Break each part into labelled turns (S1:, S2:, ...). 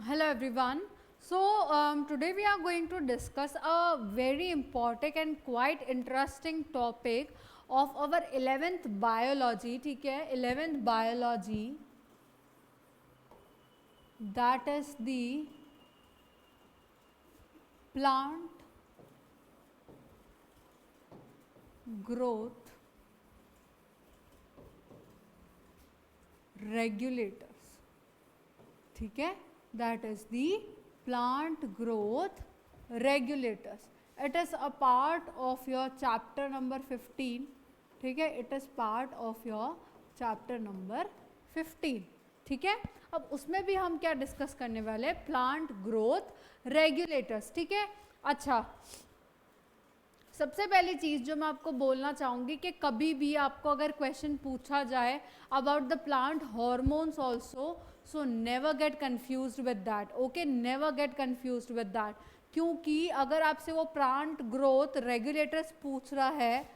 S1: Hello everyone. So today we are going to discuss a very important and quite interesting topic of our 11th biology. ठीक है, 11th biology, that is the plant growth regulators. ठीक है, that is the plant growth regulators. It is a part of your chapter number 15. ठीक है, it is part of your chapter number 15. ठीक है, अब उसमें भी हम क्या डिस्कस करने वाले हैं, प्लांट ग्रोथ रेगुलेटर्स. ठीक है, अच्छा, सबसे पहली चीज़ जो मैं आपको बोलना चाहूँगी कि कभी भी आपको अगर क्वेश्चन पूछा जाए about the plant hormones also, so never get confused with that. Okay, never get confused with that, क्योंकि अगर आपसे वो प्लांट ग्रोथ रेगुलेटर्स पूछ रहा है,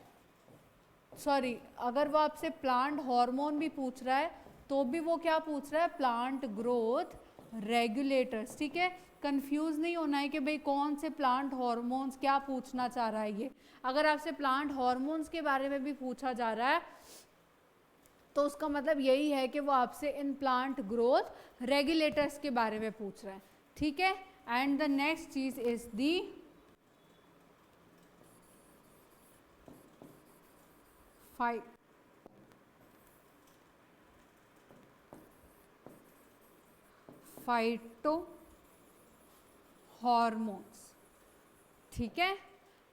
S1: सॉरी, अगर वो आपसे प्लांट हार्मोन भी पूछ रहा है तो भी वो क्या पूछ रहा है, प्लांट ग्रोथ रेगुलेटर्स. ठीक है, कंफ्यूज नहीं होना है कि भाई कौन से प्लांट हार्मोन्स, क्या पूछना चाह रहा है ये. अगर आपसे प्लांट हार्मोन्स के बारे में भी पूछा जा रहा है तो उसका मतलब यही है कि वो आपसे इन प्लांट ग्रोथ रेगुलेटर्स के बारे में पूछ रहा है. ठीक है, एंड द नेक्स्ट चीज इज दी फाइटो हॉर्मोन्स. ठीक है,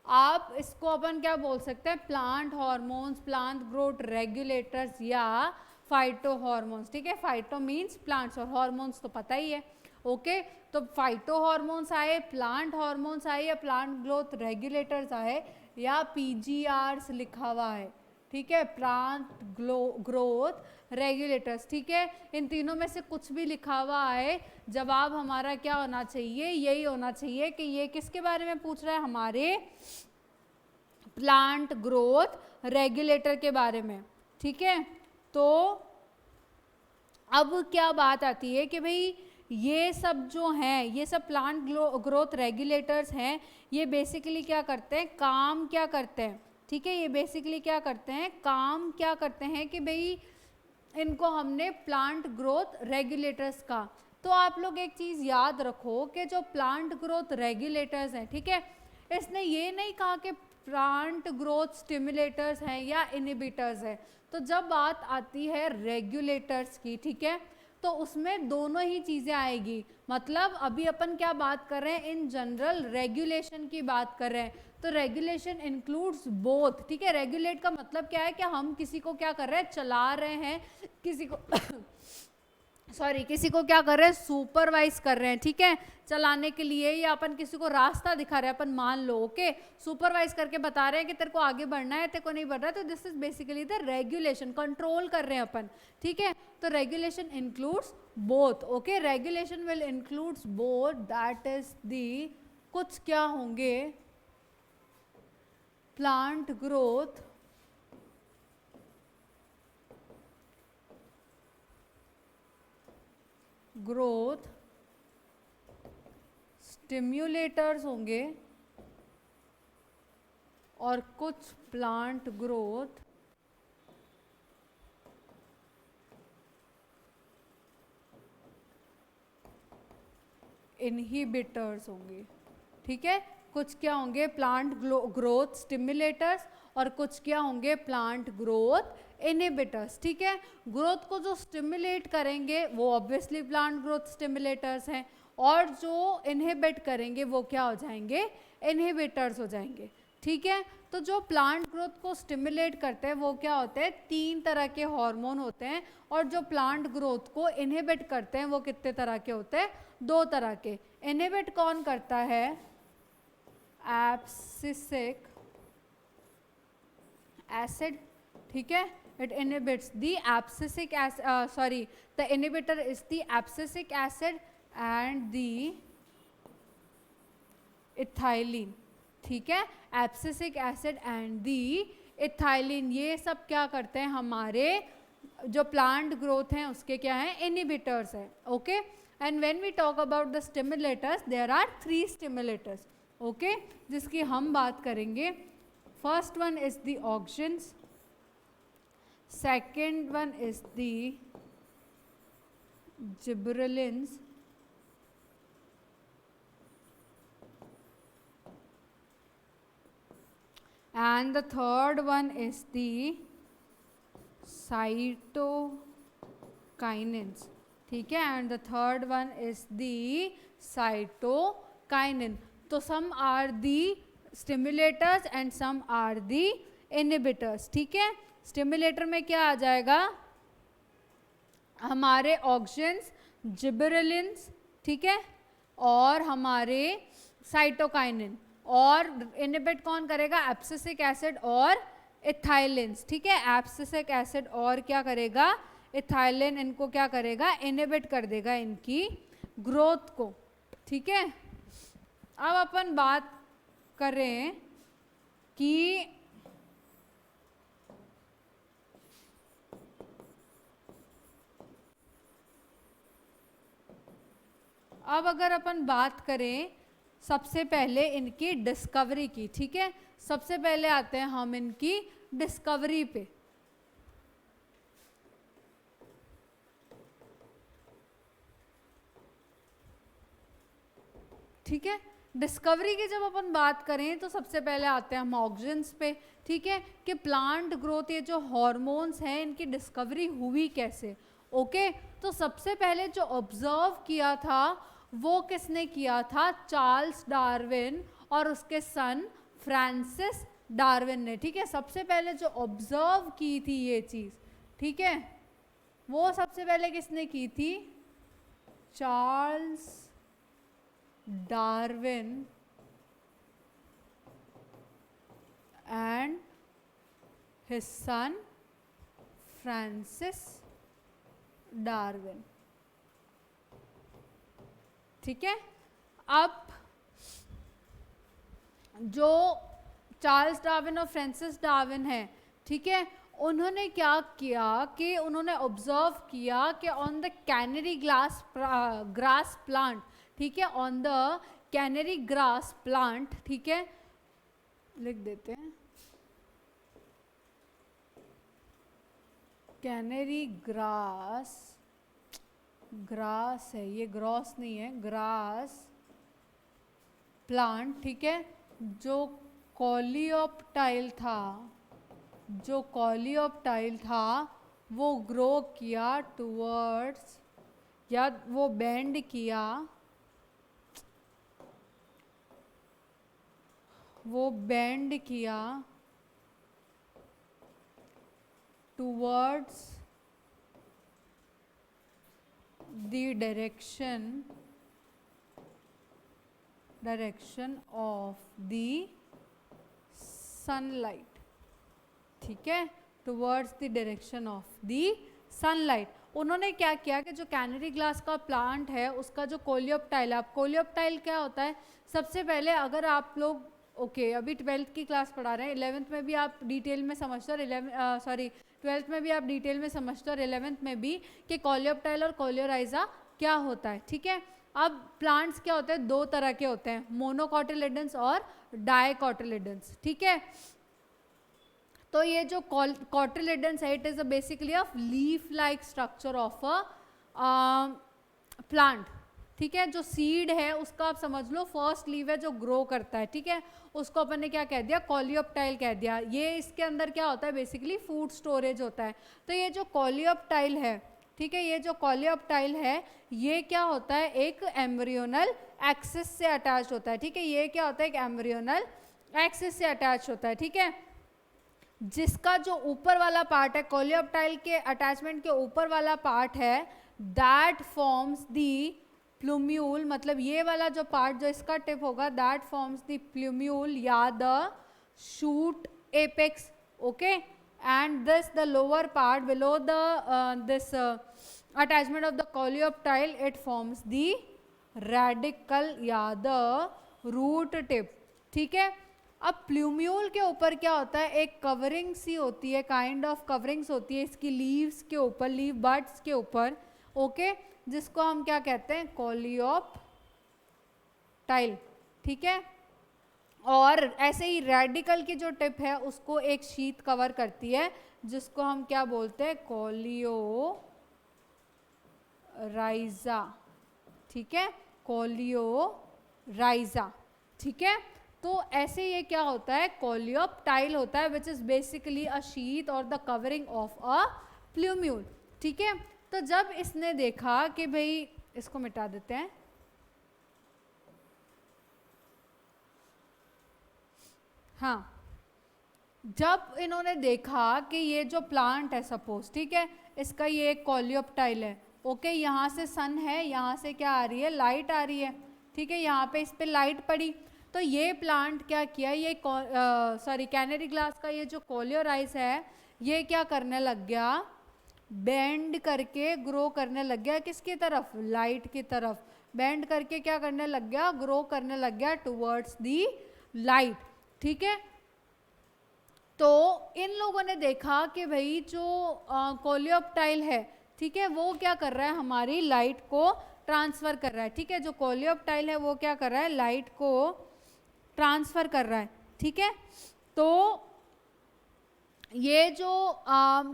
S1: आप इसको अपन क्या बोल सकते हैं, plant hormones, plant growth regulators या फाइटो हॉर्मोन्स. ठीक है, फाइटो मीन्स प्लांट्स और हॉर्मोन्स तो पता ही है. ओके, तो फाइटो हॉर्मोन्स आए, प्लांट हॉर्मोन्स आए या प्लांट ग्रोथ रेगुलेटर्स आए या पीजीआरस लिखा हुआ है. ठीक है, प्लांट ग्रोथ रेगुलेटर्स. ठीक है, इन तीनों में से कुछ भी लिखा हुआ है, जवाब हमारा क्या होना चाहिए, यही होना चाहिए कि ये किसके बारे में पूछ रहा है, हमारे प्लांट ग्रोथ रेगुलेटर के बारे में. ठीक है, तो अब क्या बात आती है कि भाई ये सब जो हैं, ये सब प्लांट ग्रोथ रेगुलेटर्स हैं, ये बेसिकली क्या करते हैं, काम क्या करते हैं. ठीक है, ये बेसिकली क्या करते हैं, काम क्या करते हैं कि भाई इनको हमने प्लांट ग्रोथ रेगुलेटर्स का. तो आप लोग एक चीज़ याद रखो कि जो प्लांट ग्रोथ रेगुलेटर्स हैं, ठीक है, इसने ये नहीं कहा कि प्लांट ग्रोथ स्टिमुलेटर्स हैं या इनहिबिटर्स हैं. तो जब बात आती है रेगुलेटर्स की, ठीक है, तो उसमें दोनों ही चीज़ें आएगी. मतलब अभी अपन क्या बात कर रहे हैं, इन जनरल रेगुलेशन की बात कर रहे हैं, तो रेगुलेशन इंक्लूड्स बोथ. ठीक है, रेगुलेट का मतलब क्या है कि हम किसी को क्या कर रहे हैं, चला रहे हैं, किसी को सॉरी किसी को क्या कर रहे हैं, सुपरवाइज कर रहे हैं. ठीक है, चलाने के लिए, या अपन किसी को रास्ता दिखा रहे हैं, अपन मान लो ओके, सुपरवाइज करके बता रहे हैं कि तेरे को आगे बढ़ना है, तेरे को नहीं बढ़ रहा है, तो this is basically the regulation, control कर रहे हैं अपन. ठीक है, तो regulation includes both. Okay, regulation will includes both, that is the कुछ क्या होंगे, प्लांट ग्रोथ स्टिम्युलेटर्स होंगे और कुछ प्लांट ग्रोथ इनहिबिटर्स होंगे. ठीक है, कुछ क्या होंगे, प्लांट ग्रोथ स्टिमुलेटर्स और कुछ क्या होंगे, प्लांट ग्रोथ इनहिबिटर्स. ठीक है, ग्रोथ को जो स्टिमुलेट करेंगे वो ऑब्वियसली प्लांट ग्रोथ स्टिमुलेटर्स हैं, और जो इनहिबिट करेंगे वो क्या हो जाएंगे, इनहिबिटर्स हो जाएंगे. ठीक है, तो जो प्लांट ग्रोथ को स्टिमुलेट करते हैं वो क्या होते हैं, 3 तरह के हार्मोन होते हैं, और जो प्लांट ग्रोथ को इनहिबिट करते हैं वो कितने तरह के होते हैं, 2 तरह के. इनहिबिट कौन करता है, एब्सिसिक एसिड. ठीक है, it inhibits the abscisic acid, sorry, the inhibitor is the abscisic acid and the ethylene. ठीक है, abscisic acid and the ethylene, ये सब क्या करते हैं, हमारे जो प्लांट ग्रोथ हैं उसके क्या हैं, इनहिबिटर्स हैं. Okay, and when we talk about the stimulators there are 3 stimulators, okay, जिसकी हम बात करेंगे. First one is the auxins, second one is the gibberellins, and the third one is the cytokinins, ठीक है, and the third one is the cytokinin. तो some are the stimulators and some are the inhibitors, ठीक है. Stimulator में क्या आ जाएगा, हमारे ऑक्सिन्स, जिबरेलिन्स, ठीक है, और हमारे साइटोकाइनिन. और इनहिबिट कौन करेगा, एब्सिसिक एसिड और इथाइलिन्स, ठीक है. एब्सिसिक एसिड और क्या करेगा, इथाइलिन, इनको क्या करेगा, इनहिबिट कर देगा इनकी ग्रोथ को, ठीक है. अब अपन बात करें कि अब अगर अपन बात करें सबसे पहले इनकी डिस्कवरी की, ठीक है. सबसे पहले आते हैं हम इनकी डिस्कवरी पे. ठीक है, डिस्कवरी की जब अपन बात करें तो सबसे पहले आते हैं हम ऑक्सिन्स पे, ठीक है, कि प्लांट ग्रोथ, ये जो हॉर्मोन्स हैं इनकी डिस्कवरी हुई कैसे. ओके, तो सबसे पहले जो ऑब्जर्व किया था वो किसने किया था, चार्ल्स डार्विन और उसके सन फ्रांसिस डार्विन ने, ठीक है. सबसे पहले जो ऑब्जर्व की थी ये चीज, ठीक है, वो सबसे पहले किसने की थी, Charles Darwin and his son Francis Darwin, ठीक है. अब जो चार्ल्स डार्विन और फ्रांसिस डार्विन है, ठीक है, उन्होंने क्या किया कि उन्होंने ऑब्जर्व किया कि on the canary grass plant, ठीक है, on the canary grass plant, ठीक है, लिख देते हैं कैनरी ग्रास, ग्रास है ये, ग्रॉस नहीं है, ग्रास प्लांट, ठीक है, जो कोलियोप्टाइल था, जो कोलियोप्टाइल था वो ग्रो किया टुवर्ड्स, या वो बेंड किया, वो बेंड किया towards the direction of the sunlight, ठीक है, towards the direction of the sunlight. उन्होंने क्या किया कि जो कैनरी ग्लास का प्लांट है उसका जो कोलियोप्टाइल है, कोलियोप्टाइल क्या होता है, सबसे पहले अगर आप लोग ओके अभी 12th की क्लास पढ़ा रहे हैं, 11th में भी आप डिटेल में समझते हो, 12th में भी आप डिटेल में समझते हो और 11th में भी कि कोलियोप्टाइल और कोलियोराइजा क्या होता है, ठीक है. अब प्लांट्स क्या होते हैं, दो तरह के होते हैं, मोनोकोटिलेडन्स और डाइकोटिलेडन्स, ठीक है. तो ये जो कोटिलेडन्स है, it is basically a leaf like structure of a plant, ठीक है. जो सीड है उसका आप समझ लो फर्स्ट लीव है जो ग्रो करता है, ठीक है, उसको अपन ने क्या कह दिया, कोलियोप्टाइल कह दिया. ये इसके अंदर क्या होता है, बेसिकली फूड स्टोरेज होता है. तो ये जो कोलियोप्टाइल है, ठीक है, ये जो कोलियोप्टाइल है ये क्या होता है, एक एम्ब्रियोनल एक्सिस से अटैच होता है, ठीक है. ये क्या होता है, एक एम्ब्रियोनल एक्सिस से अटैच होता है, ठीक है. जिसका जो ऊपर वाला पार्ट है, कोलियोप्टाइल के अटैचमेंट के ऊपर वाला पार्ट है, दैट फॉर्म्स दी प्लूम्यूल, मतलब ये वाला जो पार्ट जो इसका टिप होगा, दैट फॉर्म्स द प्लूम्यूल या the shoot apex, okay. And this the lower part below the this attachment of the coleoptile, it forms the radical या द रूट टिप, ठीक है. अब प्लूम्यूल के ऊपर क्या होता है, एक कवरिंग सी होती है, काइंड ऑफ कवरिंग्स होती है इसकी लीव्स के ऊपर, लीव बड्स के ऊपर, ओके, जिसको हम क्या कहते हैं, कोलियोप्टाइल, ठीक है। और ऐसे ही रेडिकल की जो टिप है उसको एक शीट कवर करती है जिसको हम क्या बोलते हैं, कोलियोराइजा, ठीक है, कोलियोराइजा, ठीक है। तो ऐसे ये क्या होता है, कोलियोप्टाइल होता है which is basically a sheath or the covering of a plumule, ठीक है। तो जब इसने देखा कि भाई, इसको मिटा देते हैं, हाँ, जब इन्होंने देखा कि ये जो प्लांट है सपोज, ठीक है, इसका ये एक कोलियोप्टाइल है, ओके, यहाँ से सन है, यहाँ से क्या आ रही है, लाइट आ रही है, ठीक है, यहाँ पे इस पे लाइट पड़ी, तो ये प्लांट क्या किया, ये कैनरी ग्लास का ये जो कोलियोराइज है ये क्या करने लग गया, बेंड करके ग्रो करने लग गया, किसकी तरफ, लाइट की तरफ, बेंड करके क्या करने लग गया, ग्रो करने लग गया टुवर्ड्स दी लाइट, ठीक है। तो इन लोगों ने देखा कि भाई जो कोलियोप्टाइल है, ठीक है, वो क्या कर रहा है, हमारी लाइट को ट्रांसफर कर रहा है, ठीक है, जो कोलियोप्टाइल है वो क्या कर रहा है, लाइट को ट्रांसफर कर रहा है, ठीक है। तो ये जो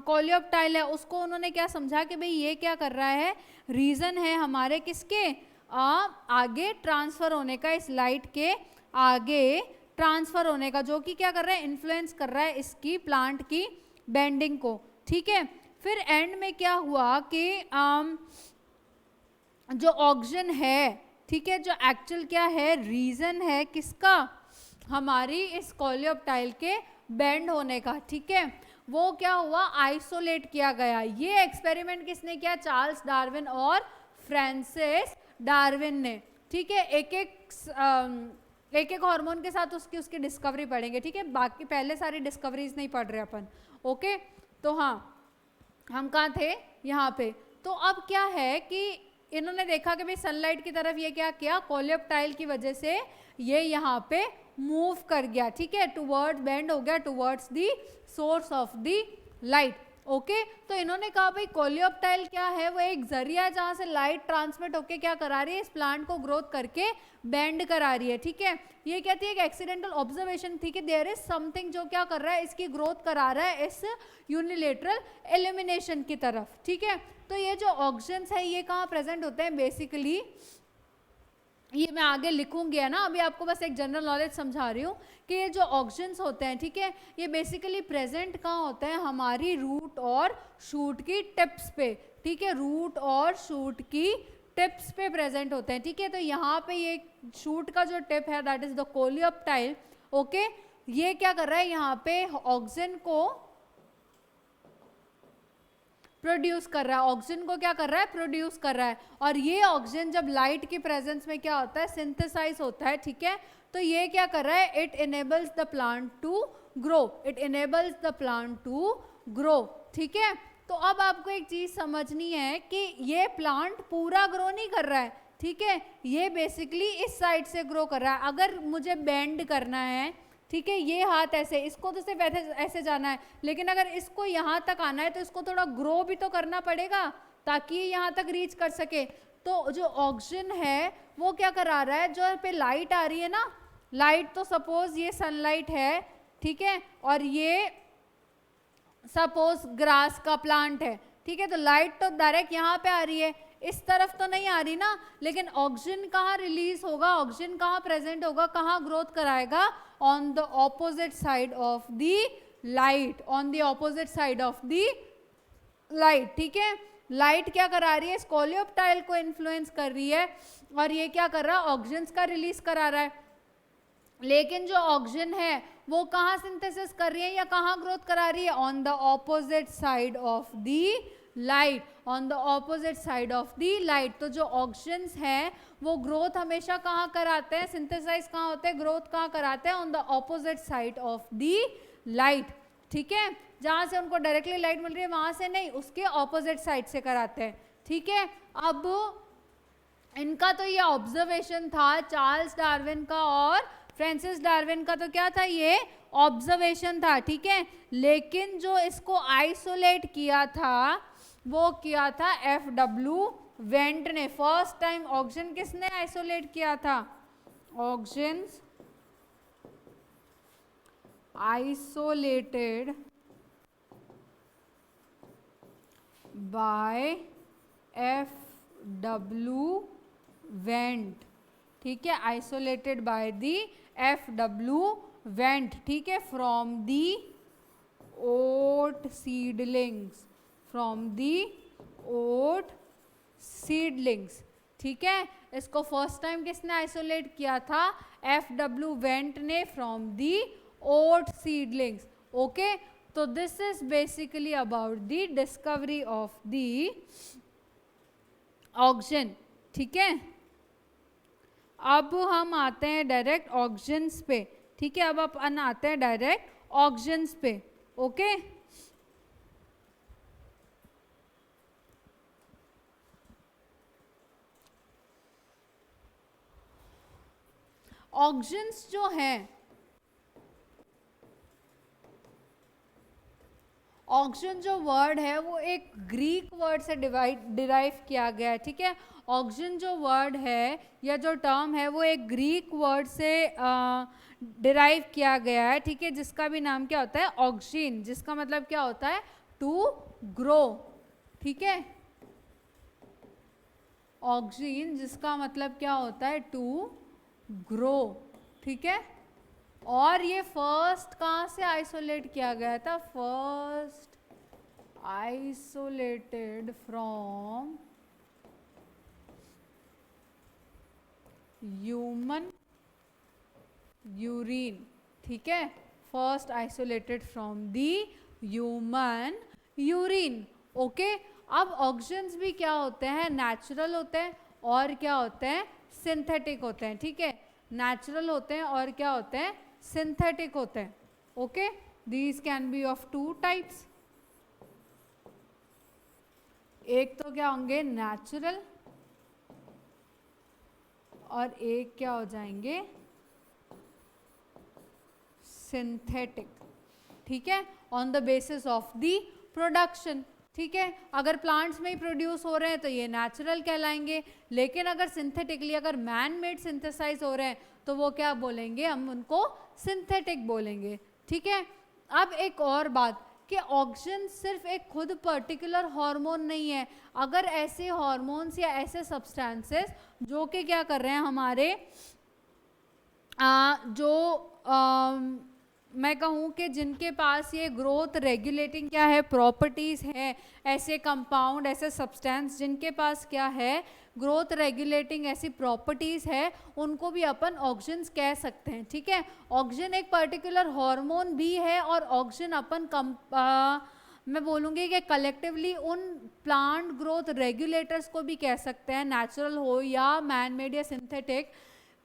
S1: कोलियोप्टाइल है उसको उन्होंने क्या समझा कि भाई ये क्या कर रहा है, रीजन है हमारे किसके, आगे ट्रांसफर होने का, इस लाइट के आगे ट्रांसफर होने का, जो कि क्या कर रहा है, इन्फ्लुएंस कर रहा है इसकी प्लांट की बेंडिंग को, ठीक है। फिर एंड में क्या हुआ कि जो ऑक्सीजन है, ठीक है, जो एक्चुअल क्या है, रीजन है किसका, हमारी इस कोलियोप्टाइल के बेंड होने का, ठीक है, वो क्या हुआ, आइसोलेट किया गया। ये एक्सपेरिमेंट किसने किया, चार्ल्स डार्विन और फ्रांसिस डार्विन ने, ठीक है। एक एक हार्मोन के साथ उसकी डिस्कवरी पढ़ेंगे, ठीक है, बाकी पहले सारी डिस्कवरीज नहीं पढ़ रहे अपन, ओके। तो हाँ, हम कहाँ थे, यहाँ पे। तो अब क्या है कि इन्होंने देखा कि भाई सनलाइट की तरफ ये क्या किया, कोलियोप्टाइल की वजह से ये यहाँ पे मूव कर गया, ठीक है, टुवर्ड्स, बेंड हो गया towards the source of the light, okay. तो इन्होंने कहा भाई कोलियोप्टाइल क्या है, वो एक जरिया जहाँ से लाइट ट्रांसमिट होके क्या करा रही है, इस प्लांट को ग्रोथ करके बेंड करा रही है, ठीक है। ये कहती है एक एक्सीडेंटल ऑब्जर्वेशन थी कि देयर इज समथिंग जो क्या कर रहा है, इसकी ग्रोथ करा रहा है इस यूनिलेटरल एलिमिनेशन की तरफ, ठीक है। तो ये जो ऑक्सीजन्स है ये कहाँ प्रेजेंट होते हैं, बेसिकली ये मैं आगे लिखूंगी, है ना, अभी आपको बस एक जनरल नॉलेज समझा रही हूँ कि ये जो ऑक्सीजन्स होते हैं, ठीक है, ये बेसिकली प्रेजेंट कहाँ होते हैं, हमारी रूट और शूट की टिप्स पे, ठीक है, रूट और शूट की टिप्स पे प्रेजेंट होते हैं, ठीक है। तो यहाँ पे ये शूट का जो टिप है that is the coleoptile, okay, ये क्या कर रहा है, यहाँ पे ऑक्सीजन को प्रोड्यूस कर रहा है, ऑक्सीजन को क्या कर रहा है, प्रोड्यूस कर रहा है, और ये ऑक्सीजन जब लाइट की प्रेजेंस में क्या होता है, सिंथेसाइज होता है, ठीक है। तो ये क्या कर रहा है, it enables the plant to grow, it enables the plant to grow, ठीक है। तो अब आपको एक चीज समझनी है कि ये प्लांट पूरा ग्रो नहीं कर रहा है, ठीक है, ये बेसिकली इस साइड से ग्रो कर रहा है। अगर मुझे बेंड करना है, ठीक है, ये हाथ ऐसे, इसको तो सिर्फ ऐसे जाना है, लेकिन अगर इसको यहाँ तक आना है तो इसको थोड़ा ग्रो भी तो करना पड़ेगा ताकि ये यहाँ तक रीच कर सके। तो जो ऑक्सीजन है वो क्या करा रहा है, जो पे लाइट आ रही है ना, लाइट तो सपोज ये सनलाइट है, ठीक है, और ये सपोज ग्रास का प्लांट है, ठीक है, तो लाइट तो डायरेक्ट यहाँ पे आ रही है, इस तरफ तो नहीं आ रही ना, लेकिन ऑक्सीजन कहाँ रिलीज होगा, ऑक्सीजन कहाँ प्रेजेंट होगा, कहाँ ग्रोथ कराएगा, on the opposite side of the light, on the opposite side of the light, ठीक है। लाइट क्या करा रही है, इस कोलियोप्टाइल को इन्फ्लुएंस कर रही है और ये क्या कर रहा है, ऑक्सीजन का रिलीज करा रहा है, लेकिन जो ऑक्सीजन है वो कहाँ सिंथेसिस कर रही है या कहाँ ग्रोथ करा रही है, on the opposite side of the light, on the opposite side of the light. तो जो ऑक्सीजन्स हैं वो ग्रोथ हमेशा कहाँ कराते हैं, सिंथेसाइज कहाँ होते हैं, ग्रोथ कहाँ कराते हैं, on the opposite side of the light, ठीक है, जहाँ से उनको डायरेक्टली लाइट मिल रही है वहाँ से नहीं, उसके ऑपोजिट साइड से कराते हैं, ठीक है। अब इनका तो ये ऑब्जर्वेशन था चार्ल्स डार्विन का और फ्रांसिस डार्विन का, तो क्या था, ये ऑब्जर्वेशन था, ठीक है, लेकिन जो इसको आइसोलेट किया था वो किया था FW वेंट ने। फर्स्ट टाइम ऑक्सीजन किसने आइसोलेट किया था? Oxygen isolated by FW Went, ठीक है, isolated by the FW Went, ठीक है, from the oat seedlings, from the oat seedlings, ठीक है। इसको फर्स्ट टाइम किसने आइसोलेट किया था? FW वेंट ने from the oat seedlings. Okay, तो this is basically about the discovery of the auxin, ठीक है। अब हम आते हैं डायरेक्ट ऑक्सीजन्स पे, ठीक है, अब अपन आते हैं डायरेक्ट ऑक्सीजन्स पे। ओके, ऑक्सीजन्स जो हैं, ऑक्सीजन जो वर्ड है वो एक ग्रीक वर्ड से डिराइव किया गया है, ठीक है। ऑक्सीजन जो वर्ड है या जो टर्म है वो एक ग्रीक वर्ड से डिराइव किया गया है, ठीक है, जिसका भी नाम क्या होता है? ऑक्सीजन, जिसका मतलब क्या होता है? टू ग्रो, ठीक है। ऑक्सीजन जिसका मतलब क्या होता है? टू ग्रो, ठीक है। और ये फर्स्ट कहाँ से आइसोलेट किया गया था? First isolated from human urine, ठीक है, first isolated from the human urine. Okay, अब ऑक्सीजन्स भी क्या होते हैं? नेचुरल होते हैं और क्या होते हैं? सिंथेटिक होते हैं, ठीक है। नेचुरल होते हैं और क्या होते हैं? सिंथेटिक होते हैं। Okay, these can be of two types. एक तो क्या होंगे? नेचुरल, और एक क्या हो जाएंगे? सिंथेटिक, ठीक है, on the basis of the production, ठीक है। अगर प्लांट्स में ही प्रोड्यूस हो रहे हैं तो ये नेचुरल कहलाएंगे, लेकिन अगर सिंथेटिकली, अगर मैन मेड सिंथेसाइज हो रहे हैं तो वो क्या बोलेंगे? हम उनको सिंथेटिक बोलेंगे, ठीक है। अब एक और बात कि ऑक्सीजन सिर्फ एक खुद पर्टिकुलर हार्मोन नहीं है। अगर ऐसे हार्मोन्स या ऐसे सब्सटेंसेस जो कि क्या कर रहे हैं हमारे मैं कहूँ कि जिनके पास ये ग्रोथ रेगुलेटिंग क्या है? प्रॉपर्टीज़ है, ऐसे कंपाउंड, ऐसे सब्सटेंस जिनके पास क्या है? ग्रोथ रेगुलेटिंग ऐसी प्रॉपर्टीज़ है, उनको भी अपन ऑक्सीजन कह सकते हैं, ठीक है। ऑक्सीजन एक पर्टिकुलर हार्मोन भी है, और ऑक्सीजन अपन मैं बोलूँगी कि कलेक्टिवली उन प्लांट ग्रोथ रेगुलेटर्स को भी कह सकते हैं, नेचुरल हो या मैन मेड या सिंथेटिक,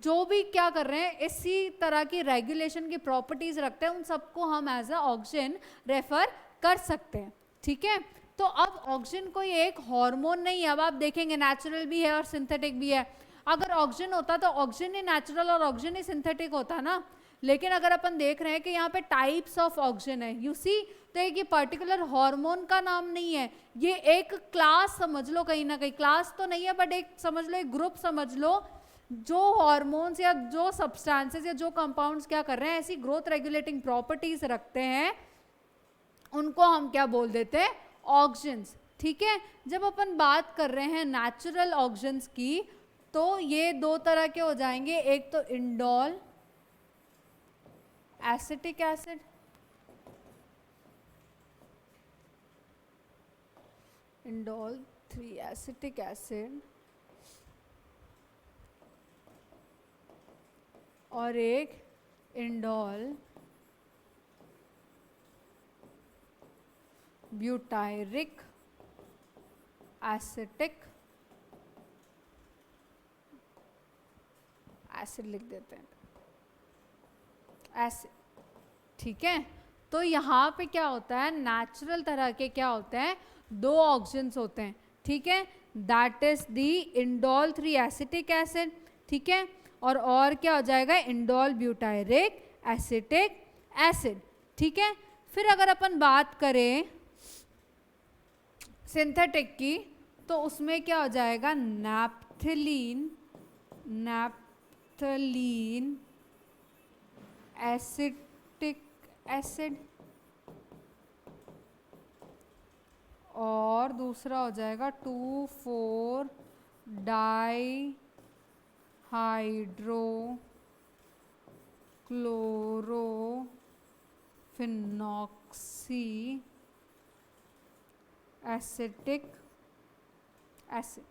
S1: जो भी क्या कर रहे हैं इसी तरह की रेगुलेशन की प्रॉपर्टीज रखते हैं, उन सबको हम एज अ ऑक्सीजन रेफर कर सकते हैं, ठीक है। तो अब ऑक्सीजन कोई एक हार्मोन नहीं है। अब आप देखेंगे नेचुरल भी है और सिंथेटिक भी है। अगर ऑक्सीजन होता तो ऑक्सीजन ही नेचुरल और ऑक्सीजन ही सिंथेटिक होता ना। लेकिन अगर अपन देख रहे हैं कि यहाँ पे टाइप्स ऑफ ऑक्सीजन है, यू सी, तो एक ये पर्टिकुलर हार्मोन का नाम नहीं है, ये एक क्लास समझ लो, कहीं ना कहीं क्लास तो नहीं है बट एक समझ लो, एक ग्रुप समझ लो, जो हार्मोन्स या जो सब्सटेंसेस या जो कंपाउंड्स क्या कर रहे हैं, ऐसी ग्रोथ रेगुलेटिंग प्रॉपर्टीज रखते हैं, उनको हम क्या बोल देते हैं? ऑक्सीजन्स, ठीक है। जब अपन बात कर रहे हैं नेचुरल ऑक्सीजन्स की, तो ये दो तरह के हो जाएंगे, एक तो indole acetic acid, indole 3 acetic acid, और एक इंडोल ब्यूटायरिक एसिटिक एसिड लिख देते हैं, एसिड, ठीक है। तो यहाँ पे क्या होता है? नेचुरल तरह के क्या होते हैं? दो ऑक्सीजन्स होते हैं, ठीक है, that is the indole 3 acetic acid, ठीक है, और क्या हो जाएगा? इंडोल ब्यूटायरिक एसिटिक एसिड, ठीक है। फिर अगर अपन बात करें सिंथेटिक की, तो उसमें क्या हो जाएगा, नैप्थलीन, नैप्थलीन एसिटिक एसिड, और दूसरा हो जाएगा 2,4 डाई हाइड्रो क्लोरोफिनॉक्सी एसिटिक एसिड।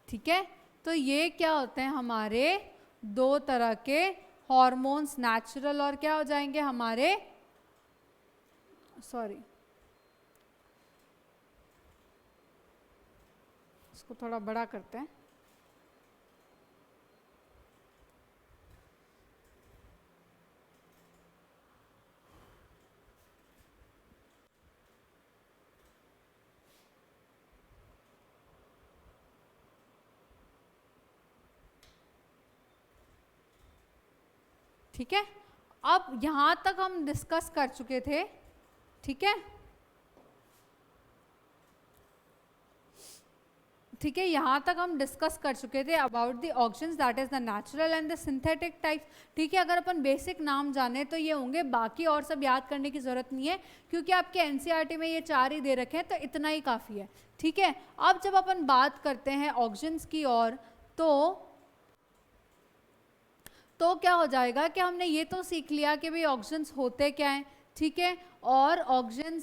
S1: ठीक है, तो ये क्या होते हैं हमारे दो तरह के हॉर्मोन्स, नेचुरल और क्या हो जाएंगे हमारे, सॉरी इसको थोड़ा बड़ा करते हैं। ठीक है, अब यहां तक हम डिस्कस कर चुके थे। ठीक है, ठीक है, यहाँ तक हम डिस्कस कर चुके थे about the oxygen, that is the natural and the synthetic types. ठीक है, अगर अपन बेसिक नाम जाने तो ये होंगे, बाकी और सब याद करने की ज़रूरत नहीं है, क्योंकि आपके एनसीईआरटी में ये 4 ही दे रखे हैं, तो इतना ही काफ़ी है। ठीक है, अब जब अपन बात करते हैं ऑक्सीजन की और, तो क्या हो जाएगा कि हमने ये तो सीख लिया कि भाई ऑक्सीजन होते क्या हैं। ठीक है, और ऑक्सीजन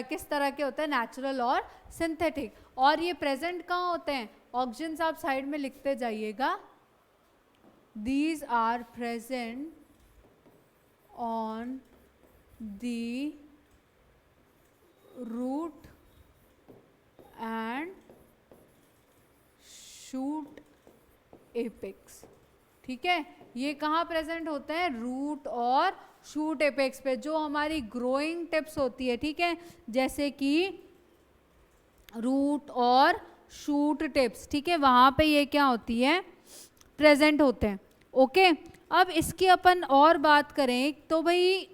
S1: किस तरह के होते हैं, नेचुरल और सिंथेटिक, और ये प्रेजेंट कहाँ होते हैं, ऑक्सीजन आप साइड में लिखते जाइएगा, these are present on the root and shoot apex. ठीक है, ये कहाँ प्रेजेंट होते हैं, रूट और शूट एपेक्स पे, जो हमारी ग्रोइंग टिप्स होती है। ठीक है, जैसे कि रूट और शूट टिप्स, ठीक है, वहाँ पे ये क्या होती है, प्रेजेंट होते हैं। ओके, अब इसकी अपन और बात करें तो भाई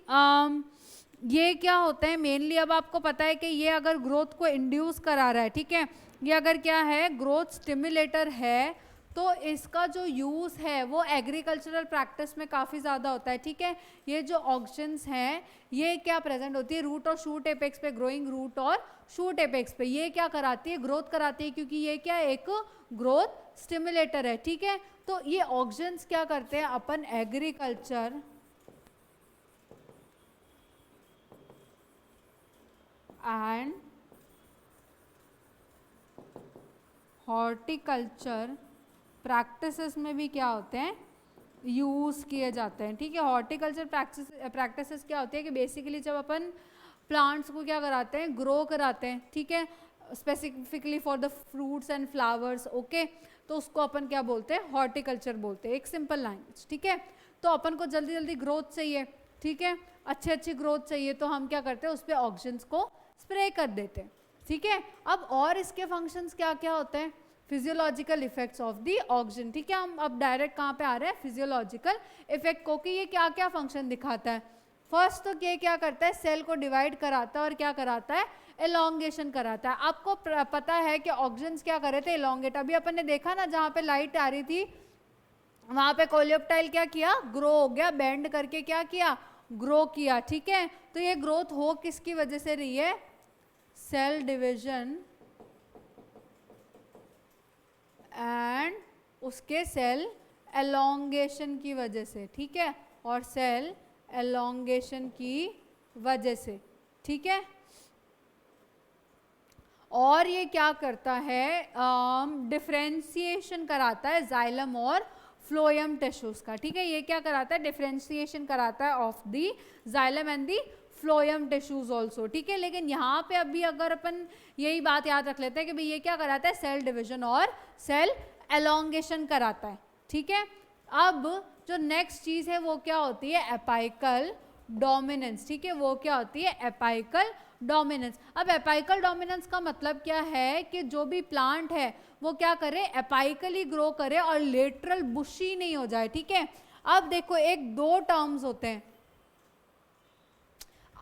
S1: ये क्या होते हैं मेनली, अब आपको पता है कि ये अगर ग्रोथ को इंड्यूस करा रहा है, ठीक है, ये अगर क्या है, ग्रोथ स्टिमुलेटर है, तो इसका जो यूज़ है वो एग्रीकल्चरल प्रैक्टिस में काफ़ी ज़्यादा होता है। ठीक है, ये जो ऑक्सीजन्स हैं ये क्या प्रेजेंट होती है, रूट और शूट एपेक्स पे, ग्रोइंग रूट और शूट एपेक्स पे, ये क्या कराती है, ग्रोथ कराती है, क्योंकि ये क्या एक ग्रोथ स्टिमुलेटर है। ठीक है, तो ये ऑक्सीजन्स क्या करते हैं, अपन एग्रीकल्चर एंड हॉर्टिकल्चर प्रैक्टिसेस में भी क्या होते हैं, यूज़ किए जाते हैं। ठीक है, हॉर्टिकल्चर प्रैक्टिसेस क्या होती है कि बेसिकली जब अपन प्लांट्स को क्या कराते हैं, ग्रो कराते हैं। ठीक है, specifically for the fruits and flowers. Okay, तो उसको अपन क्या बोलते हैं, हॉर्टिकल्चर बोलते हैं, एक सिंपल लैंग्वेज। ठीक है, तो अपन को जल्दी जल्दी ग्रोथ चाहिए, ठीक है, अच्छी ग्रोथ चाहिए, तो हम क्या करते हैं, उस पर ऑक्सीजन को स्प्रे कर देते हैं। ठीक है, अब और इसके फंक्शंस क्या क्या होते हैं, physiological effects of the auxin. ठीक है, हम अब डायरेक्ट कहाँ पे आ रहे हैं, फिजियोलॉजिकल इफेक्ट को, कि ये क्या क्या फंक्शन दिखाता है। फर्स्ट तो ये क्या करता है, सेल को डिवाइड कराता है और क्या कराता है, एलोंगेशन कराता है। आपको पता है कि ऑक्सीजन क्या करे थे, एलोंगेट। अभी अपन ने देखा ना, जहाँ पे लाइट आ रही थी वहाँ पे कोलियोप्टाइल क्या किया, ग्रो हो गया, बेंड करके क्या किया, ग्रो किया। ठीक है, तो ये ग्रोथ हो किसकी वजह से रही है, सेल डिविजन एंड उसके सेल एलोंगेशन की वजह से। ठीक है, और सेल एलोंगेशन की वजह से। ठीक है, और ये क्या करता है, डिफरेंशिएशन कराता है जाइलम और फ्लोएम टिश्यूज का। ठीक है, ये क्या कराता है, डिफरेंशिएशन कराता है of the xylem and the phloem tissues also. ठीक है, लेकिन यहाँ पे अभी अगर अपन यही बात याद रख लेते हैं कि भाई ये क्या कराता है, सेल डिविजन और सेल एलोंगेशन कराता है। ठीक है, अब जो नेक्स्ट चीज़ है वो क्या होती है, एपाइकल डोमिनेंस। ठीक है, वो क्या होती है, एपाइकल डोमिनेंस। अब एपाइकल डोमिनेंस का मतलब क्या है कि जो भी प्लांट है वो क्या करे, एपाइकली ग्रो करे और लेटरल बुशी नहीं हो जाए। ठीक है, अब देखो एक दो टर्म्स होते हैं,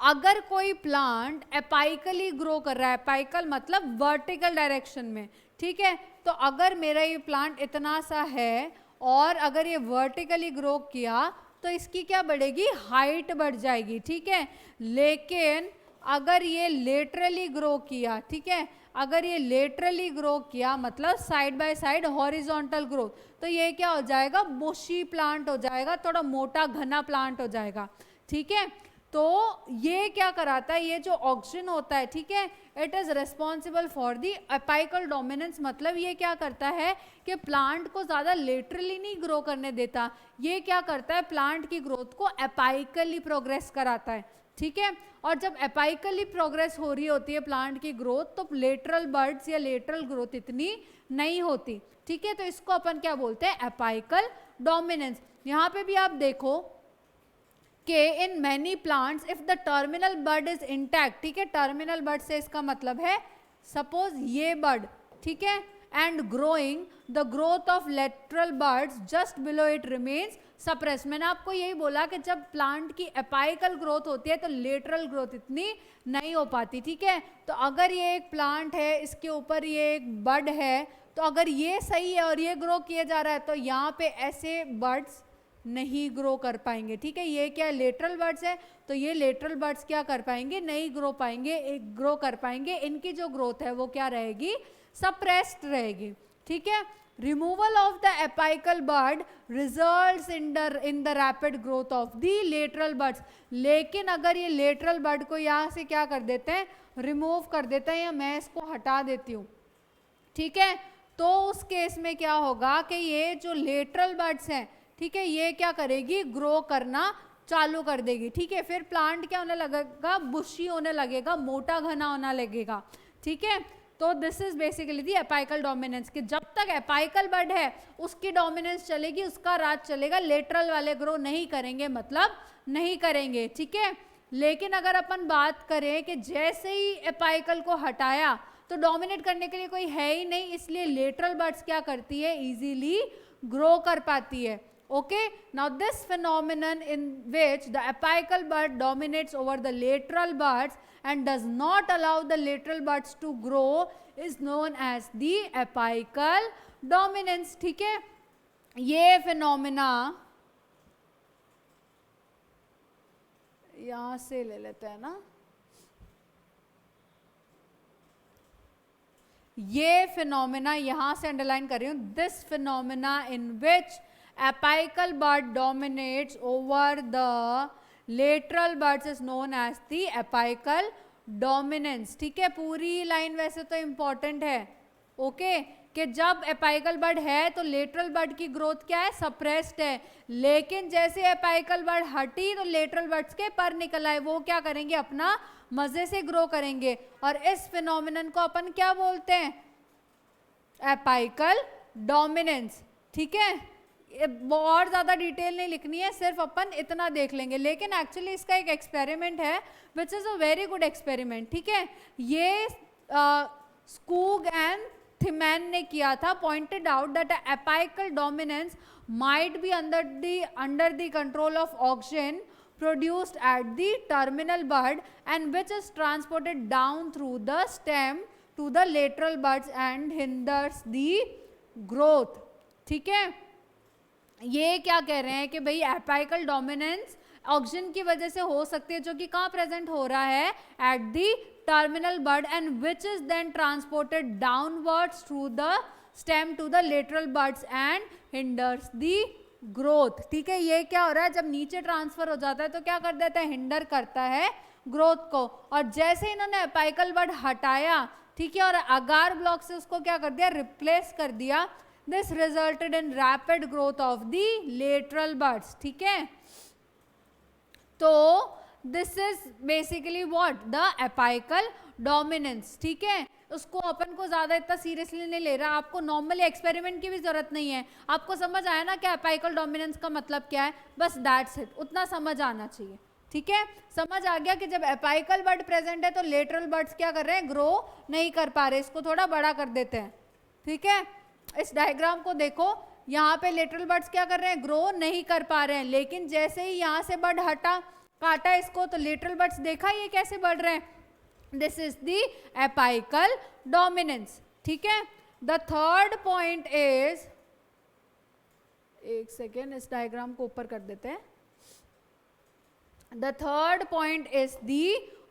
S1: अगर कोई प्लांट एपाइकली ग्रो कर रहा है, एपाइकल मतलब वर्टिकल डायरेक्शन में, ठीक है, तो अगर मेरा ये प्लांट इतना सा है और अगर ये वर्टिकली ग्रो किया तो इसकी क्या बढ़ेगी, हाइट बढ़ जाएगी, ठीक है। लेकिन अगर ये लेटरली ग्रो किया, ठीक है, अगर ये लेटरली ग्रो किया मतलब side by side horizontal growth, तो ये क्या हो जाएगा, बुशी प्लांट हो जाएगा, थोड़ा मोटा घना प्लांट हो जाएगा, ठीक है। तो ये क्या कराता है, ये जो ऑक्सीजन होता है, ठीक है, it is responsible for the apical dominance, मतलब ये क्या करता है कि प्लांट को ज्यादा लेटरली नहीं ग्रो करने देता, ये क्या करता है, प्लांट की ग्रोथ को एपाइकली प्रोग्रेस कराता है, ठीक है। और जब एपाइकली प्रोग्रेस हो रही होती है प्लांट की ग्रोथ, तो लेटरल बर्ड्स या लेटरल ग्रोथ इतनी नहीं होती, ठीक है। तो इसको अपन क्या बोलते हैं, एपाइकल डोमिनेंस। यहाँ पे भी आप देखो कि in many plants if the terminal bud is intact, ठीक है, टर्मिनल बड से इसका मतलब है सपोज ये बड, ठीक है, and growing, the growth of lateral birds just below it remains suppress. मैंने आपको यही बोला कि जब प्लांट की एपाइकल ग्रोथ होती है तो लेटरल ग्रोथ इतनी नहीं हो पाती, ठीक है। तो अगर ये एक प्लांट है, इसके ऊपर ये एक बड है, तो अगर ये सही है और ये ग्रो किया जा रहा है तो यहाँ पे ऐसे बर्ड्स नहीं ग्रो कर पाएंगे, ठीक है। ये क्या लेटरल बर्ड्स है, तो ये लेटरल बर्ड्स क्या कर पाएंगे, नहीं ग्रो पाएंगे, ग्रो कर पाएंगे, इनकी जो ग्रोथ है वो क्या रहेगी, सप्रेस्ड रहेगी, ठीक है। Removal of the apical bird results in the rapid growth of the lateral birds. लेकिन अगर ये लेटरल बर्ड को यहाँ से क्या कर देते हैं, रिमूव कर देते हैं, या मैं इसको हटा देती हूँ, ठीक है, तो उस केस में क्या होगा कि ये जो लेटरल बर्ड्स हैं, ठीक है, ये क्या करेगी, ग्रो करना चालू कर देगी, ठीक है। फिर प्लांट क्या होने लगेगा, बुशी होने लगेगा, मोटा घना होने लगेगा, ठीक है। तो this is basically the apical dominance, कि जब तक एपाइकल बर्ड है उसकी डोमिनेंस चलेगी, उसका राज चलेगा, लेटरल वाले ग्रो नहीं करेंगे, मतलब नहीं करेंगे, ठीक है। लेकिन अगर अपन बात करें कि जैसे ही एपाइकल को हटाया तो डोमिनेट करने के लिए कोई है ही नहीं, इसलिए लेटरल बर्ड्स क्या करती है, इजीली ग्रो कर पाती है। Okay, now this phenomenon in which the apical bud dominates over the lateral buds and does not allow the lateral buds to grow is known as the apical dominance, ठीक है। ये phenomena यहाँ से ले लेते हैं ना, ये phenomena यहाँ से अंडरलाइन कर रही हूँ, this phenomena in which apical bud dominates over the lateral buds is known as the apical dominance, ठीक है। पूरी लाइन वैसे तो इम्पॉर्टेंट है, ओके, कि जब एपाइकल बड है तो लेटरल बड की ग्रोथ क्या है, सप्रेस्ड है, लेकिन जैसे एपाइकल बड हटी तो लेटरल बड्स के पर निकल आए, वो क्या करेंगे, अपना मजे से ग्रो करेंगे, और इस फिनोमिनन को अपन क्या बोलते हैं, एपाइकल डोमिनेंस, ठीक है। और ज़्यादा डिटेल नहीं लिखनी है, सिर्फ अपन इतना देख लेंगे, लेकिन एक्चुअली इसका एक एक्सपेरिमेंट है which is a very good experiment, ठीक है। ये स्कूग एंड थिमैन ने किया था, pointed out that apical dominance might be under the control of oxygen produced at the terminal bud and which is transported down through the stem to the lateral buds and hinders the growth, ठीक है। ये क्या कह रहे हैं कि भाई apical dominance oxygen की वजह से हो सकती है, जो कि कहाँ प्रेजेंट हो रहा है, at the terminal bud and which is then transported downwards through the stem to the lateral buds and hinders the growth, ठीक है। ये क्या हो रहा है, जब नीचे ट्रांसफर हो जाता है तो क्या कर देता है, हिंडर करता है ग्रोथ को, और जैसे इन्होंने एपाइकल बड हटाया, ठीक है, और अगार ब्लॉक से उसको क्या कर दिया, रिप्लेस कर दिया, this resulted in rapid growth of the lateral buds, ठीक है। तो this is basically what, the apical dominance, ठीक है। उसको अपन को ज्यादा इतना सीरियसली नहीं ले रहा, आपको नॉर्मली एक्सपेरिमेंट की भी जरूरत नहीं है, आपको समझ आया ना कि एपाइकल डोमिनेंस का मतलब क्या है, बस दैट्स इट, उतना समझ आना चाहिए, ठीक है। समझ आ गया कि जब एपाइकल बड प्रेजेंट है तो लेटरल बड्स क्या कर रहे हैं, ग्रो नहीं कर पा रहे, इसको थोड़ा बड़ा कर देते हैं, ठीक है। इस डायग्राम को देखो, यहाँ पे लेटरल बड्स क्या कर रहे हैं, ग्रो नहीं कर पा रहे हैं, लेकिन जैसे ही यहाँ से बड हटा काटा इसको तो लेटरल बड्स देखा ये कैसे बढ़ रहे हैं, this is the apical dominance, ठीक है। द थर्ड पॉइंट इज, एक सेकेंड इस डायग्राम को ऊपर कर देते हैं। The third point is the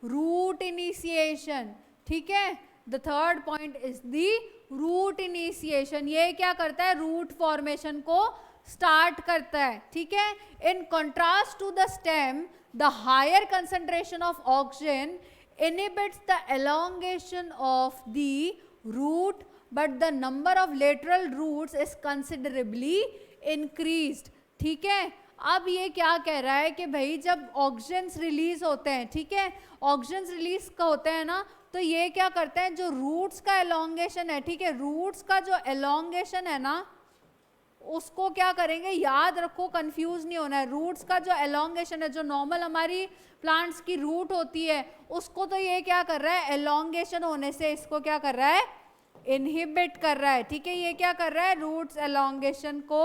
S1: root initiation, ठीक है। The third point is the root initiation, ये क्या करता है, रूट फॉर्मेशन को स्टार्ट करता है, ठीक है। In contrast to the stem, the higher concentration of oxygen inhibits the elongation of the root, but the number of lateral roots is considerably increased, ठीक है। अब ये क्या कह रहा है कि भाई जब ऑक्सीजन रिलीज होते हैं, ठीक है, ऑक्सीजन रिलीज का होते हैं ना, तो ये क्या करते हैं, जो रूट्स का एलोंगेशन है, ठीक है, रूट्स का जो एलोंगेशन है ना, उसको क्या करेंगे, याद रखो, कंफ्यूज नहीं होना है। रूट्स का जो एलोंगेशन है, जो नॉर्मल हमारी प्लांट्स की रूट होती है, उसको तो ये क्या कर रहा है, एलोंगेशन होने से इसको क्या कर रहा है, इनहिबिट कर रहा है, ठीक है। ये क्या कर रहा है, रूट्स एलोंगेशन को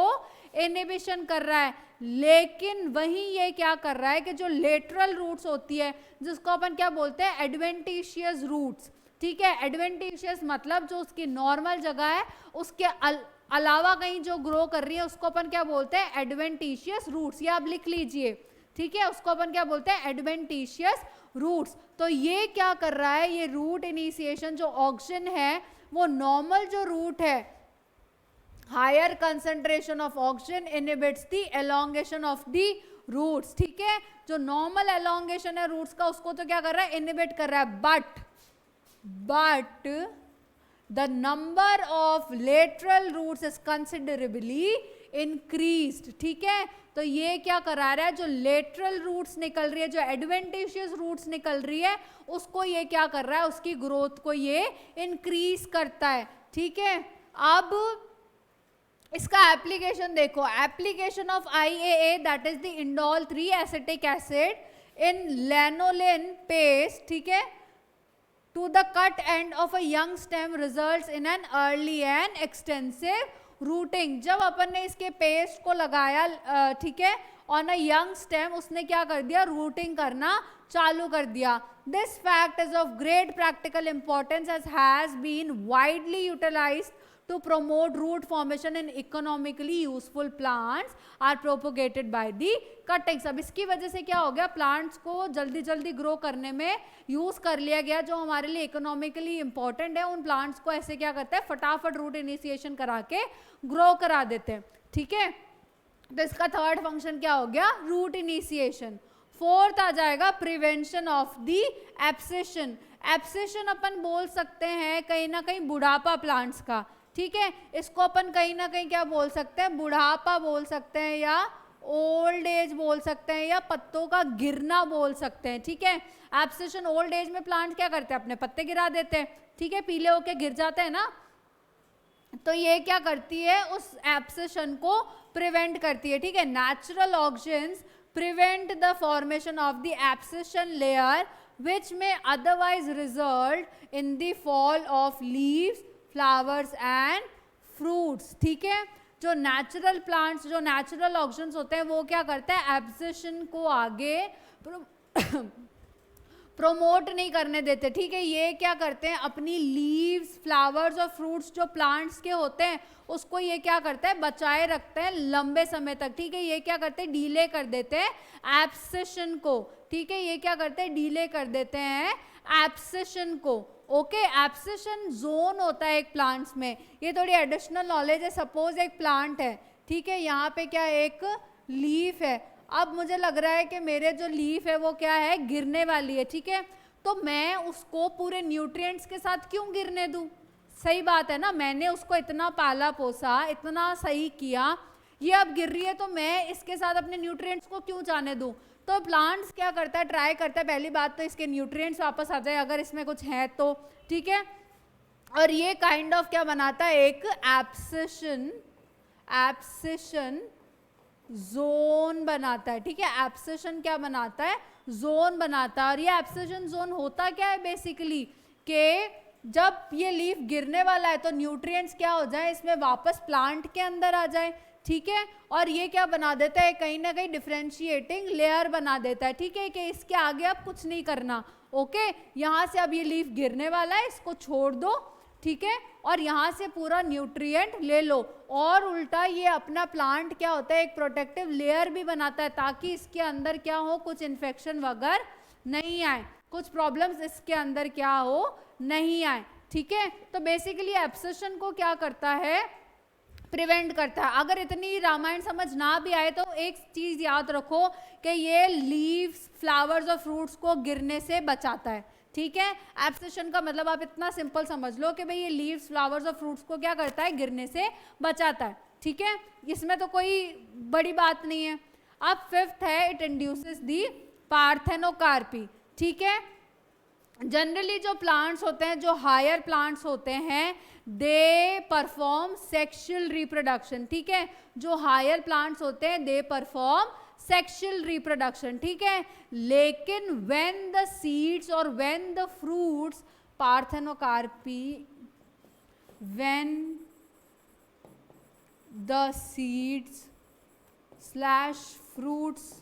S1: इनहिबिशन कर रहा है। लेकिन वहीं ये क्या कर रहा है कि जो लेटरल रूट्स होती है, जिसको अपन क्या बोलते हैं, एडवेंटिशियस रूट्स, ठीक है। एडवेंटिशियस मतलब जो उसकी नॉर्मल जगह है उसके अलावा कहीं जो ग्रो कर रही है, उसको अपन क्या बोलते हैं, एडवेंटिशियस रूट्स। ये आप लिख लीजिए, ठीक है, उसको अपन क्या बोलते हैं, एडवेंटिशियस रूट्स। तो ये क्या कर रहा है, ये रूट इनिशिएशन जो ऑक्सीजन है, वो नॉर्मल जो रूट है, higher concentration of oxygen inhibits the elongation of the roots, ठीक है। जो नॉर्मल एलोंगेशन है रूट्स का, उसको तो क्या कर रहा है, इनहिबिट कर रहा है। But the number of lateral roots is considerably increased, ठीक है। तो ये क्या करा रहा है, जो लेटरल रूट्स निकल रही है, जो एडवेंटिशियस रूट्स निकल रही है, उसको ये क्या कर रहा है, उसकी ग्रोथ को ये इंक्रीज करता है, ठीक है। अब इसका एप्लीकेशन देखो, application of IAA that is the indole 3 acetic acid in lanolin paste, ठीक है, to the cut end of a young stem results in an early and extensive rooting। जब अपन ने इसके पेस्ट को लगाया, ठीक है, ऑन अ यंग स्टेम, उसने क्या कर दिया, रूटिंग करना चालू कर दिया। This fact is of great practical importance as has been widely utilised to promote root formation in economically useful plants are propagated by the cuttings। अब इसकी वजह से क्या हो गया, प्लांट्स को जल्दी जल्दी ग्रो करने में यूज कर लिया गया, जो हमारे लिए इकोनॉमिकली इंपॉर्टेंट है, उन प्लांट्स को ऐसे क्या करते हैं, फटाफट रूट इनिशिएशन करा के ग्रो करा देते हैं, ठीक है। तो इसका थर्ड फंक्शन क्या हो गया, रूट इनिशिएशन। फोर्थ आ जाएगा prevention of the abscission. Abscission अपन बोल सकते हैं कहीं ना कहीं बुढ़ापा प्लांट्स का, ठीक है। इसको अपन कहीं ना कहीं क्या बोल सकते हैं, बुढ़ापा बोल सकते हैं, या ओल्ड एज बोल सकते हैं, या पत्तों का गिरना बोल सकते हैं, ठीक है। एब्सेशन, ओल्ड एज में प्लांट क्या करते हैं, अपने पत्ते गिरा देते हैं, ठीक है, पीले होके गिर जाते हैं ना, तो ये क्या करती है, उस एब्सेशन को प्रिवेंट करती है, ठीक है। Natural oxygens prevent the formation of the abscission layer which may otherwise result in the fall of leaves, flowers and fruits, ठीक है। जो नेचुरल प्लांट्स, जो नेचुरल ऑक्सीजन्स होते हैं, वो क्या करते हैं, एब्सेशन को आगे प्रोमोट नहीं करने देते, ठीक है। ये क्या करते हैं, अपनी लीव्स, फ्लावर्स और फ्रूट्स जो प्लांट्स के होते हैं, उसको ये क्या करते हैं, बचाए रखते हैं लंबे समय तक, ठीक है। ये क्या करते हैं, डीले कर देते हैं एब्सेशन को, ठीक है। ये क्या करते हैं, डीले कर देते हैं एब्सेशन को, ओके। एब्सेशन जोन होता है एक प्लांट्स में, ये थोड़ी एडिशनल नॉलेज है। सपोज एक प्लांट है, ठीक है, यहाँ पे क्या एक लीफ है, अब मुझे लग रहा है कि मेरे जो लीफ है वो क्या है, गिरने वाली है, ठीक है। तो मैं उसको पूरे न्यूट्रिएंट्स के साथ क्यों गिरने दूं, सही बात है ना, मैंने उसको इतना पाला पोसा, इतना सही किया, ये अब गिर रही है, तो मैं इसके साथ अपने न्यूट्रिएंट्स को क्यों जाने दूं। तो प्लांट्स क्या करता है, ट्राई करता है, पहली बात तो इसके न्यूट्रिएंट्स वापस आ जाए अगर इसमें कुछ है तो, ठीक है। और ये काइंड ऑफ क्या बनाता है, एक एब्सेशन जोन बनाता है, ठीक है। एब्सेशन क्या बनाता है, जोन बनाता है। और ये एब्सेशन जोन होता क्या है बेसिकली, कि जब ये लीफ गिरने वाला है तो न्यूट्रिएंट्स क्या हो जाए, इसमें वापस प्लांट के अंदर आ जाए, ठीक है, और ये क्या बना देता है, कहीं ना कहीं डिफरेंशिएटिंग लेयर बना देता है, ठीक है, कि इसके आगे अब कुछ नहीं करना, ओके। यहाँ से अब ये लीफ गिरने वाला है, इसको छोड़ दो, ठीक है, और यहाँ से पूरा न्यूट्रिएंट ले लो, और उल्टा ये अपना प्लांट क्या होता है, एक प्रोटेक्टिव लेयर भी बनाता है, ताकि इसके अंदर क्या हो, कुछ इन्फेक्शन वगैरह नहीं आए, कुछ प्रॉब्लम्स इसके अंदर क्या हो, नहीं आए, ठीक है। तो बेसिकली एब्सेशन को क्या करता है, प्रिवेंट करता है। अगर इतनी रामायण समझ ना भी आए तो एक चीज याद रखो कि ये लीव्स, फ्लावर्स और फ्रूट्स को गिरने से बचाता है, ठीक है। एब्सेशन का मतलब आप इतना सिंपल समझ लो कि भाई ये लीव्स, फ्लावर्स और फ्रूट्स को क्या करता है, गिरने से बचाता है, ठीक है, इसमें तो कोई बड़ी बात नहीं है। अब फिफ्थ है, इट इंड्यूसेस दी पार्थेनोकार्पी, ठीक है। जनरली जो प्लांट्स होते हैं, जो हायर प्लांट्स होते हैं, दे परफॉर्म सेक्सुअल रिप्रोडक्शन, ठीक है, जो हायर प्लांट्स होते हैं दे परफॉर्म सेक्सुअल रिप्रोडक्शन, ठीक है। लेकिन व्हेन द सीड्स और when the fruits, parthenocarpy, when the seeds slash fruits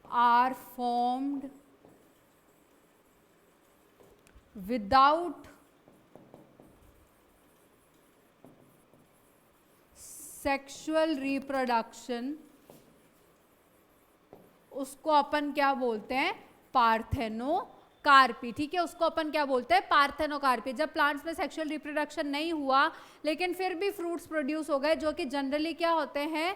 S1: are formed without sexual reproduction, उसको अपन क्या बोलते हैं, पार्थेनोकार्पी, ठीक है, उसको अपन क्या बोलते हैं, पार्थेनोकार्पी। जब प्लांट्स में सेक्सुअल रिप्रोडक्शन नहीं हुआ लेकिन फिर भी फ्रूट्स प्रोड्यूस हो गए, जो कि जनरली क्या होते हैं,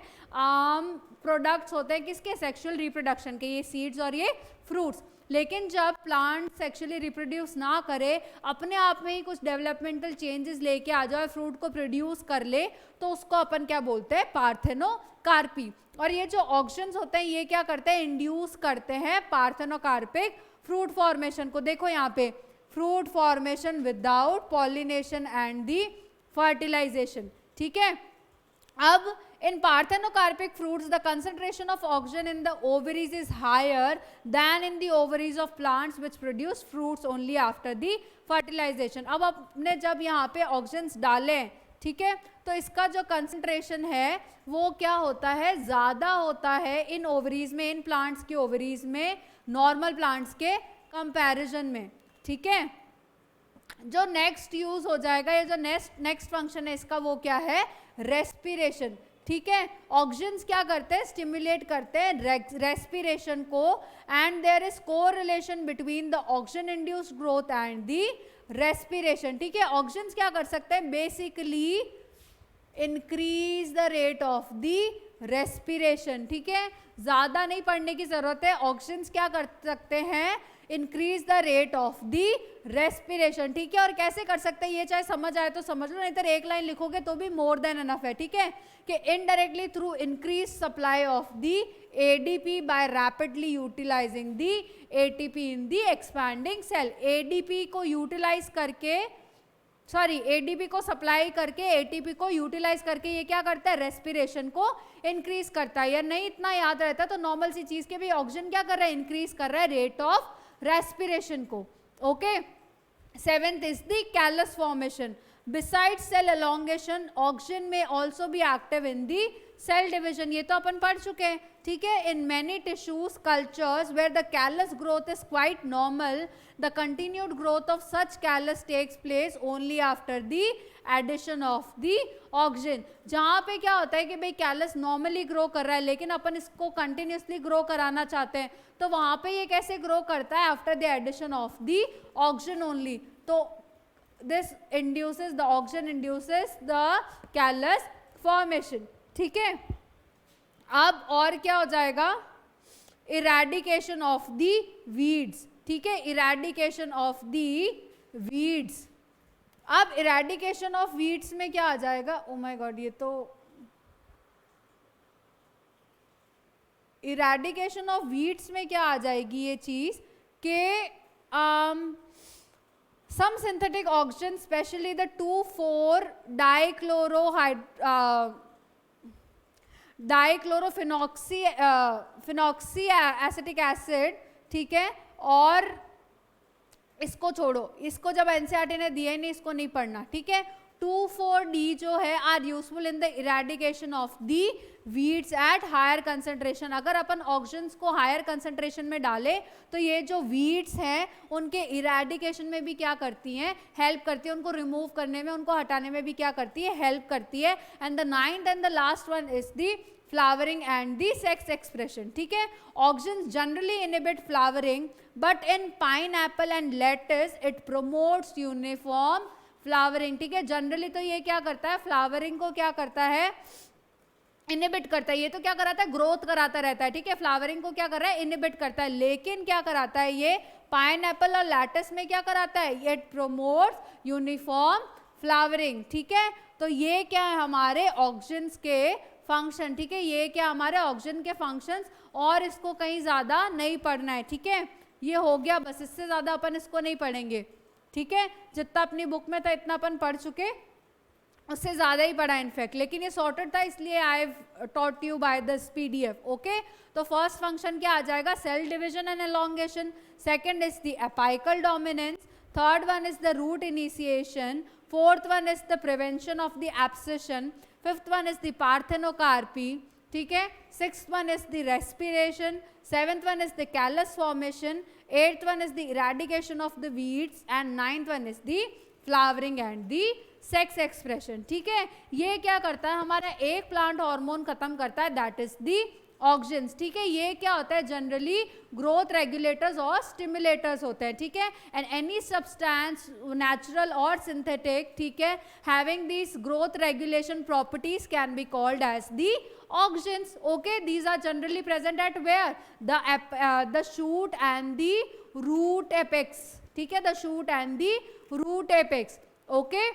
S1: प्रोडक्ट्स होते हैं किसके, सेक्सुअल रिप्रोडक्शन के, ये सीड्स और ये फ्रूट्स। लेकिन जब प्लांट सेक्सुअली रिप्रोड्यूस ना करे, अपने आप में ही कुछ डेवलपमेंटल चेंजेस लेके आ जाए, फ्रूट को प्रोड्यूस कर ले, तो उसको अपन क्या बोलते हैं, पार्थेनोकार्पी। और ये जो ऑक्शंस होते हैं ये क्या करते हैं, इंड्यूस करते हैं पार्थेनोकार्पिक फ्रूट फॉर्मेशन को। देखो यहाँ पे, fruit formation without pollination and the fertilisation, ठीक है। अब in parthenocarpic fruits the concentration of oxygen in the ovaries is higher than in the ovaries of plants which produce fruits only after the fertilization। अब आपने जब यहाँ पे oxygen डाले, ठीक है, तो इसका जो कंसंट्रेशन है वो क्या होता है, ज़्यादा होता है इन ओवरीज में, इन प्लांट्स के ओवरीज में, नॉर्मल प्लांट्स के कंपैरिजन में, ठीक है। जो नेक्स्ट यूज हो जाएगा, ये जो नेक्स्ट फंक्शन है इसका, वो क्या है, रेस्पिरेशन, ठीक है। ऑक्सीजन क्या करते हैं, स्टिमुलेट करते हैं रेस्पिरेशन को, and there is correlation between the oxygen induced growth and the respiration, ठीक है। ऑक्सीजन क्या कर सकते हैं, basically increase the rate of the respiration, ठीक है, ज्यादा नहीं पढ़ने की जरूरत है। ऑक्सीजन क्या कर सकते हैं, increase the rate of the respiration, ठीक है। और कैसे कर सकते हैं ये चाहे समझ आए तो समझ लो, नहीं तो एक लाइन लिखोगे तो भी मोर देन एनफ है, ठीक है, कि indirectly through increase supply of the ADP by rapidly utilising the ATP in the expanding cell. ADP को यूटिलाइज करके, एडीपी को सप्लाई करके एटीपी को यूटिलाइज करके ये क्या करता है, रेस्पिरेशन को इंक्रीज करता है। या नहीं इतना याद रहता तो नॉर्मल सी चीज के भी ऑक्सीजन क्या कर रहा है, इंक्रीज कर रहा है रेट ऑफ रेस्पिरेशन को, okay. Seventh is the callus formation. Beside cell elongation, auxin में also be active in the cell division, ये तो अपन पढ़ चुके हैं, ठीक है। In many tissues cultures where the callus growth is quite normal, the continued growth of such callus takes place only after the addition of the auxin. जहाँ पे क्या होता है कि भाई कैलस नॉर्मली ग्रो कर रहा है लेकिन अपन इसको कंटिन्यूसली ग्रो कराना चाहते हैं, तो वहाँ पे ये कैसे ग्रो करता है, after the addition of the auxin only. तो this induces, the auxin induces the callus formation, ठीक है। अब और क्या हो जाएगा, इरेडिकेशन ऑफ द वीड्स, ठीक है, इरेडिकेशन ऑफ द वीड्स। अब इरेडिकेशन ऑफ वीड्स में क्या आ जाएगा, ओ माय गॉड, ये तो इरेडिकेशन ऑफ वीड्स में क्या आ जाएगी ये चीज के some synthetic oxygen, especially the 2,4-dichlorophenoxy acetic acid, ठीक है। और इसको छोड़ो, इसको जब एनसीईआरटी ने दिया ही नहीं, इसको नहीं पढ़ना, ठीक है। 2,4-D जो है are useful in the eradication of the weeds at higher concentration. अगर अपन ऑक्सीजन्स को हायर कंसंट्रेशन में डाले तो ये जो वीड्स हैं उनके इरेडिकेशन में भी क्या करती हैं, हेल्प करती है, उनको रिमूव करने में, उनको हटाने में भी क्या करती है, हेल्प करती है। And the 9th and the last one is the flowering and the sex expression। ठीक है, oxygen generally inhibit flowering but in pineapple and lettuce it promotes uniform flowering। ठीक है, जनरली तो ये क्या करता है, फ्लावरिंग को क्या करता है, इनिबिट करता है। ये तो क्या कराता है, ग्रोथ कराता रहता है। ठीक है, फ्लावरिंग को क्या कर रहा है, इनिबिट करता है। लेकिन क्या कराता है ये पाइनएप्पल और लैटिस में क्या कराता है, इट प्रोमोट्स यूनिफॉर्म फ्लावरिंग। ठीक है, तो ये क्या है हमारे ऑक्सीजन्स के फंक्शन। ठीक है, ये क्या हमारे ऑक्सीजन के फंक्शंस, और इसको कहीं ज़्यादा नहीं पढ़ना है। ठीक है, ये हो गया बस, इससे ज़्यादा अपन इसको नहीं पढ़ेंगे। ठीक है, जितना अपनी बुक में था इतना अपन पढ़ चुके, उससे ज़्यादा ही पढ़ा इनफैक्ट, लेकिन ये सॉर्टेड था इसलिए I have taught you by this PDF। Okay, तो फर्स्ट फंक्शन क्या आ जाएगा, cell division and elongation. Second is the apical dominance. Third one is the root initiation. Fourth one is the prevention of the abscission. Fifth one is the parthenocarpy. ठीक है, sixth one is the respiration. Seventh one is the callus formation. Eighth one is the eradication of the weeds and ninth one is the flowering and the sex expression. ठीक है, ये क्या करता है, हमारा एक प्लांट हार्मोन खत्म करता है, दैट इज द ऑक्सीजन्स। ठीक है, ये क्या होता है, जनरली ग्रोथ रेगुलेटर्स और स्टिमुलेटर्स होते हैं। ठीक है, एंड एनी सब्सटेंस नेचुरल और सिंथेटिक, ठीक है, having this growth regulation properties can be called as the auxins. Okay, these are generally present at where, the shoot and the root apex. ठीक है, the shoot and the root apex. Okay,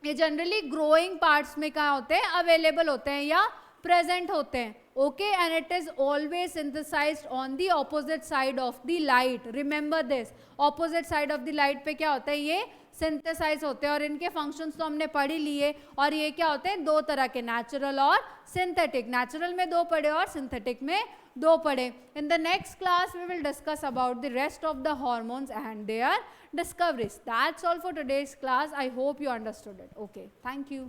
S1: ये generally growing parts में क्या होते हैं, available होते हैं या प्रेजेंट होते हैं। Okay, and it is always synthesized on the opposite side of the light. Remember this, opposite side of the light पे क्या होता है, ये सिंथेसाइज होते हैं, और इनके फंक्शंस तो हमने पढ़ ही लिए। और ये क्या होते हैं, दो तरह के, नेचुरल और सिंथेटिक। नेचुरल में दो पढ़े और सिंथेटिक में दो पढ़े। In the next class we will discuss about the rest of the hormones and their discoveries. That's all for today's class. I hope you understood it. Okay, thank you.